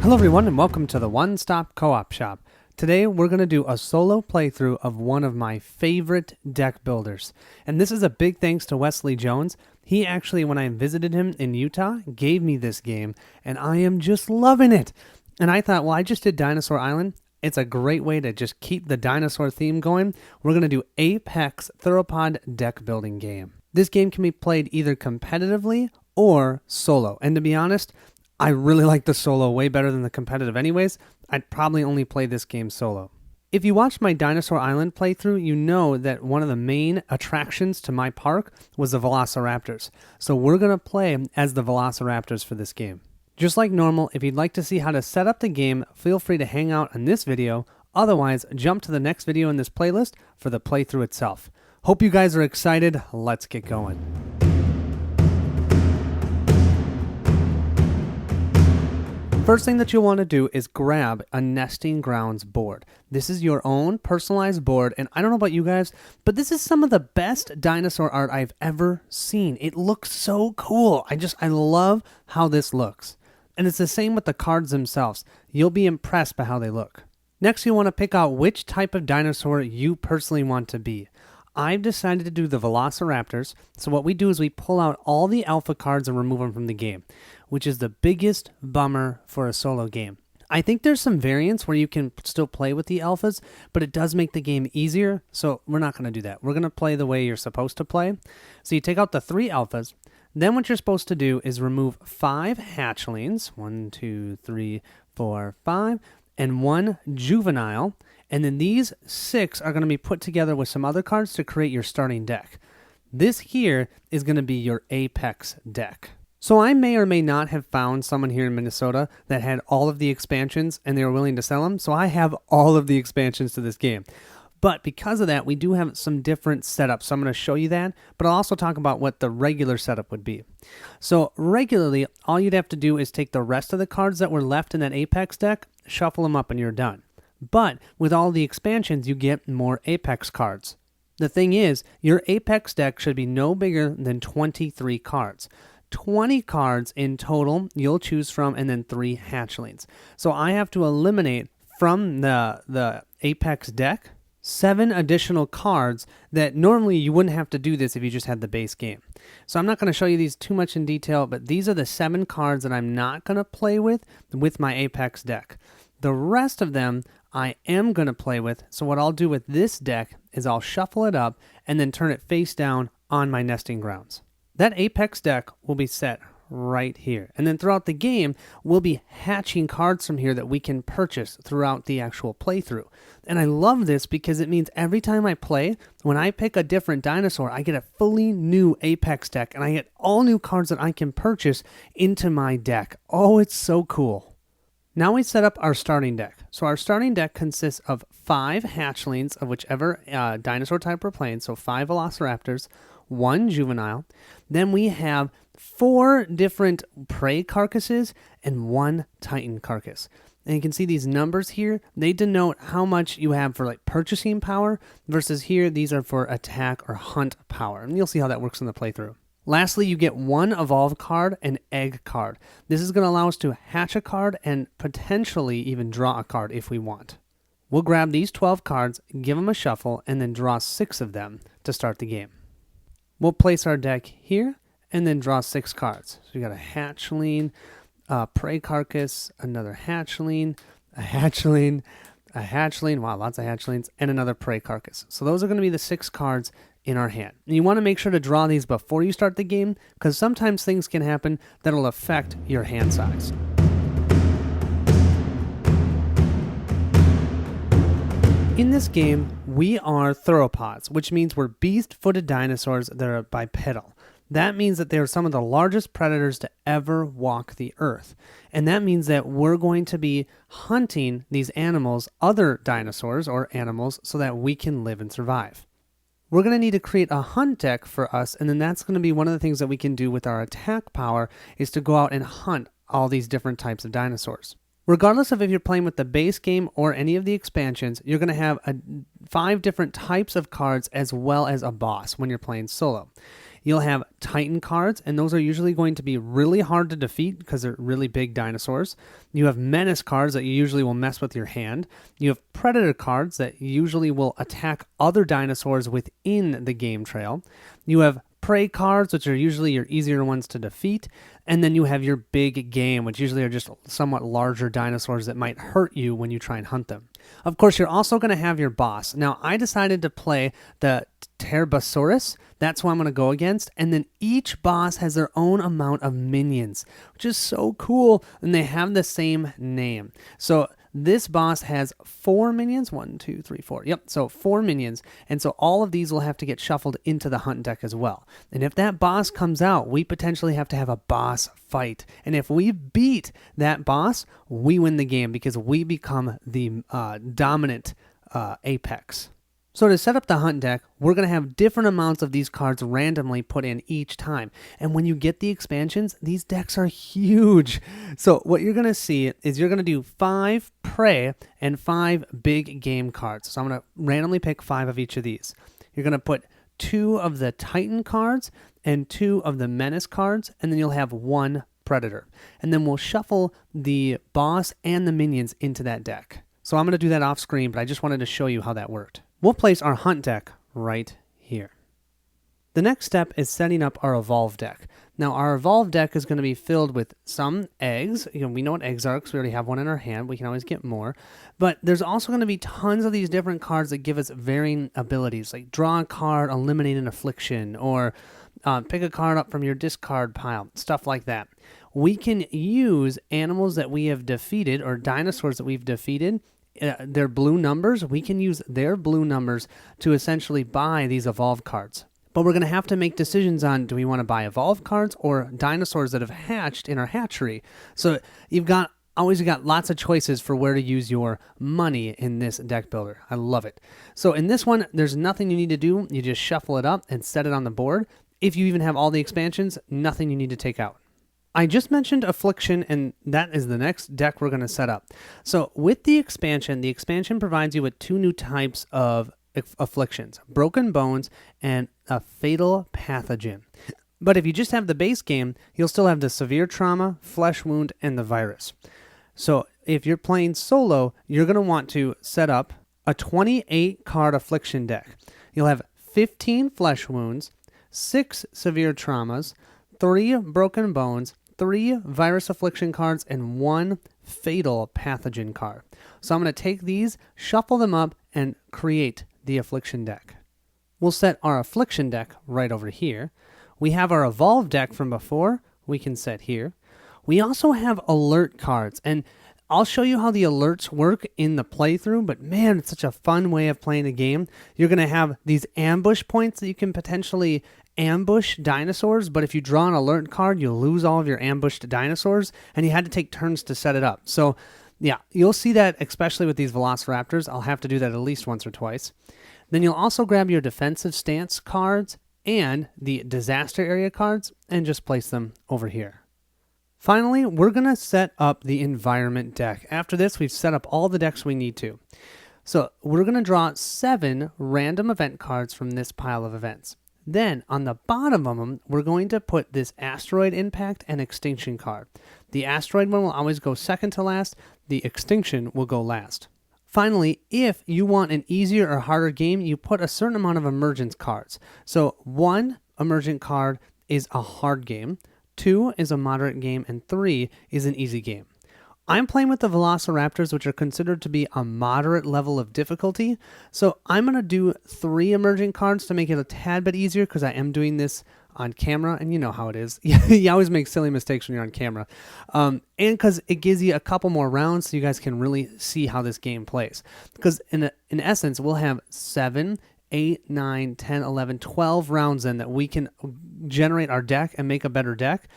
Hello everyone and welcome to the One Stop Co-op Shop. Today we're going to do a solo playthrough of one of my favorite deck builders. And this is a big thanks to Wesley Jones. He actually, when I visited him in Utah, gave me this game and I am just loving it. And I thought, well, I just did Dinosaur Island. It's a great way to just keep the dinosaur theme going. We're going to do Apex Theropod deck building game. This game can be played either competitively or solo. And to be honest, I really like the solo way better than the competitive anyways. I'd probably only play this game solo. If you watched my Dinosaur Island playthrough, you know that one of the main attractions to my park was the velociraptors. So we're going to play as the velociraptors for this game. Just like normal, if you'd like to see how to set up the game, feel free to hang out on this video. Otherwise, jump to the next video in this playlist for the playthrough itself. Hope you guys are excited. Let's get going. First thing that you'll want to do is grab a nesting grounds board. This is your own personalized board, and I don't know about you guys, but this is some of the best dinosaur art I've ever seen. It looks so cool. I love how this looks. And it's the same with the cards themselves. You'll be impressed by how they look. Next, you want to pick out which type of dinosaur you personally want to be. I've decided to do the velociraptors, so what we do is we pull out all the alpha cards and remove them from the game, which is the biggest bummer for a solo game. I think there's some variants where you can still play with the alphas, but it does make the game easier, so we're not going to do that. We're going to play the way you're supposed to play. So you take out the 3 alphas, then what you're supposed to do is remove 5 hatchlings, 1, 2, 3, 4, 5, and 1 juvenile, and then these 6 are going to be put together with some other cards to create your starting deck. This here is going to be your Apex deck. So I may or may not have found someone here in Minnesota that had all of the expansions and they were willing to sell them, so I have all of the expansions to this game. But because of that, we do have some different setups, so I'm going to show you that, but I'll also talk about what the regular setup would be. So regularly, all you'd have to do is take the rest of the cards that were left in that Apex deck, shuffle them up, and you're done. But with all the expansions, you get more Apex cards. The thing is, your Apex deck should be no bigger than 23 cards. 20 cards in total you'll choose from, and then 3 hatchlings. So I have to eliminate from the Apex deck 7 additional cards that normally you wouldn't have to do this if you just had the base game. So I'm not going to show you these too much in detail, but these are the 7 cards that I'm not going to play with my Apex deck. The rest of them I am going to play with, so what I'll do with this deck is I'll shuffle it up and then turn it face down on my nesting grounds. That Apex deck will be set right here. And then throughout the game, we'll be hatching cards from here that we can purchase throughout the actual playthrough. And I love this because it means every time I play, when I pick a different dinosaur, I get a fully new Apex deck and I get all new cards that I can purchase into my deck. Oh, it's so cool. Now we set up our starting deck. So our starting deck consists of 5 hatchlings of whichever dinosaur type we're playing. So 5 velociraptors, 1 juvenile. Then we have 4 different prey carcasses and 1 titan carcass. And you can see these numbers here. They denote how much you have for like purchasing power versus here these are for attack or hunt power. And you'll see how that works in the playthrough. Lastly, you get 1 evolve card and egg card. This is going to allow us to hatch a card and potentially even draw a card if we want. We'll grab these 12 cards, give them a shuffle, and then draw 6 of them to start the game. We'll place our deck here and then draw 6 cards. So we got a hatchling, a prey carcass, another hatchling, a hatchling, a hatchling, wow, lots of hatchlings, and another prey carcass. So those are going to be the 6 cards in our hand. And you want to make sure to draw these before you start the game because sometimes things can happen that'll affect your hand size. In this game, we are theropods, which means we're beast-footed dinosaurs that are bipedal. That means that they are some of the largest predators to ever walk the earth. And that means that we're going to be hunting these animals, other dinosaurs or animals, so that we can live and survive. We're going to need to create a hunt deck for us, and then that's going to be one of the things that we can do with our attack power is to go out and hunt all these different types of dinosaurs. Regardless of if you're playing with the base game or any of the expansions, you're going to have 5 different types of cards as well as a boss when you're playing solo. You'll have Titan cards, and those are usually going to be really hard to defeat because they're really big dinosaurs. You have Menace cards that you usually will mess with your hand. You have Predator cards that usually will attack other dinosaurs within the game trail. You have Prey cards, which are usually your easier ones to defeat. And then you have your big game, which usually are just somewhat larger dinosaurs that might hurt you when you try and hunt them. Of course, you're also going to have your boss. Now, I decided to play the Pterosaurus. That's who I'm going to go against. And then each boss has their own amount of minions, which is so cool. And they have the same name. So this boss has 4 minions. 1, 2, 3, 4. Yep, so 4 minions. And so all of these will have to get shuffled into the hunt deck as well. And if that boss comes out, we potentially have to have a boss fight. And if we beat that boss, we win the game because we become the dominant apex. So to set up the hunt deck, we're going to have different amounts of these cards randomly put in each time. And when you get the expansions, these decks are huge. So what you're going to see is you're going to do 5 prey and 5 big game cards. So I'm going to randomly pick 5 of each of these. You're going to put 2 of the Titan cards and 2 of the Menace cards, and then you'll have 1 Predator. And then we'll shuffle the boss and the minions into that deck. So I'm going to do that off screen, but I just wanted to show you how that worked. We'll place our hunt deck right here. The next step is setting up our evolve deck. Now, our evolve deck is going to be filled with some eggs. We know what eggs are because we already have one in our hand. We can always get more. But there's also going to be tons of these different cards that give us varying abilities, like draw a card, eliminate an affliction, or pick a card up from your discard pile, stuff like that. We can use animals that we have defeated or dinosaurs that we've defeated, their blue numbers. We can use their blue numbers to essentially buy these evolve cards. But we're going to have to make decisions on, do we want to buy evolve cards or dinosaurs that have hatched in our hatchery? So you've got lots of choices for where to use your money in this deck builder. I love it. So in this one, there's nothing you need to do. You just shuffle it up and set it on the board. If you even have all the expansions, nothing you need to take out. I just mentioned Affliction, and that is the next deck we're going to set up. So with the expansion provides you with 2 new types of afflictions, Broken Bones and a Fatal Pathogen. But if you just have the base game, you'll still have the Severe Trauma, Flesh Wound, and the Virus. So if you're playing solo, you're going to want to set up a 28-card Affliction deck. You'll have 15 Flesh Wounds, 6 Severe Traumas, 3 Broken Bones, 3 Virus Affliction cards, and 1 Fatal Pathogen card. So I'm going to take these, shuffle them up, and create the Affliction deck. We'll set our Affliction deck right over here. We have our Evolve deck from before, we can set here. We also have alert cards, and I'll show you how the alerts work in the playthrough, but man, it's such a fun way of playing a game. You're going to have these ambush points that you can potentially ambush dinosaurs, but if you draw an alert card, you'll lose all of your ambushed dinosaurs, and you had to take turns to set it up. So yeah, you'll see that especially with these velociraptors. I'll have to do that at least once or twice. Then you'll also grab your defensive stance cards and the disaster area cards and just place them over here. Finally, we're going to set up the environment deck. After this, we've set up all the decks we need to. So we're going to draw 7 random event cards from this pile of events. Then, on the bottom of them, we're going to put this asteroid impact and extinction card. The asteroid one will always go second to last. The extinction will go last. Finally, if you want an easier or harder game, you put a certain amount of emergence cards. So 1 emergent card is a hard game, 2 is a moderate game, and 3 is an easy game. I'm playing with the velociraptors, which are considered to be a moderate level of difficulty. So I'm going to do 3 emerging cards to make it a tad bit easier because I am doing this on camera, and you know how it is. You always make silly mistakes when you're on camera. And because it gives you a couple more rounds so you guys can really see how this game plays. Because in essence, we'll have 7, 8, 9, 10, 11, 12 rounds in that we can generate our deck and make a better deck.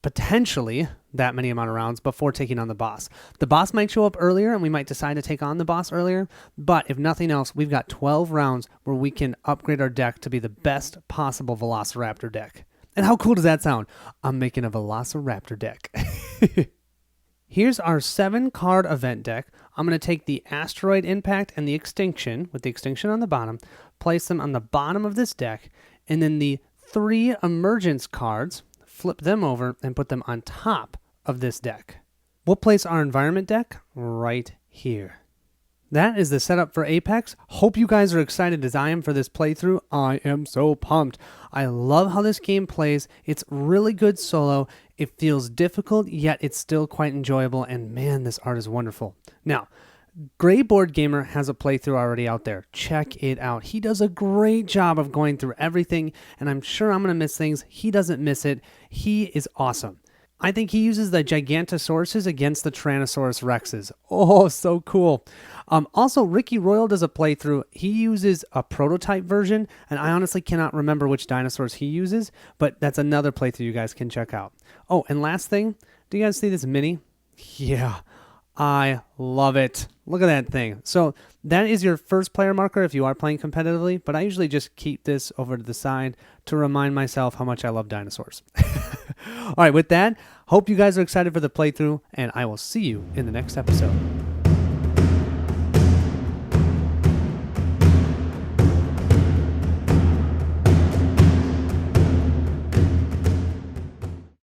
Potentially that many amount of rounds before taking on the boss. The boss might show up earlier and we might decide to take on the boss earlier, but if nothing else, we've got 12 rounds where we can upgrade our deck to be the best possible Velociraptor deck. And how cool does that sound? I'm making a Velociraptor deck. Here's our 7-card event deck. I'm going to take the asteroid impact and the extinction, with the extinction on the bottom, place them on the bottom of this deck, and then the 3 emergence cards, flip them over, and put them on top of this deck. We'll place our environment deck right here. That is the setup for Apex. Hope you guys are excited as I am for this playthrough. I am so pumped. I love how this game plays. It's really good solo. It feels difficult, yet it's still quite enjoyable. And man, this art is wonderful. Now, Gray Board Gamer has a playthrough already out there. Check it out. He does a great job of going through everything, and I'm sure I'm going to miss things. He doesn't miss it. He is awesome. I think he uses the Gigantosauruses against the Tyrannosaurus Rexes. Oh, so cool. Also, Ricky Royal does a playthrough. He uses a prototype version, and I honestly cannot remember which dinosaurs he uses, but that's another playthrough you guys can check out. Oh, and last thing, do you guys see this mini? Yeah, I love it. Look at that thing. So that is your first player marker if you are playing competitively, but I usually just keep this over to the side to remind myself how much I love dinosaurs. All right, with that, hope you guys are excited for the playthrough, and I will see you in the next episode.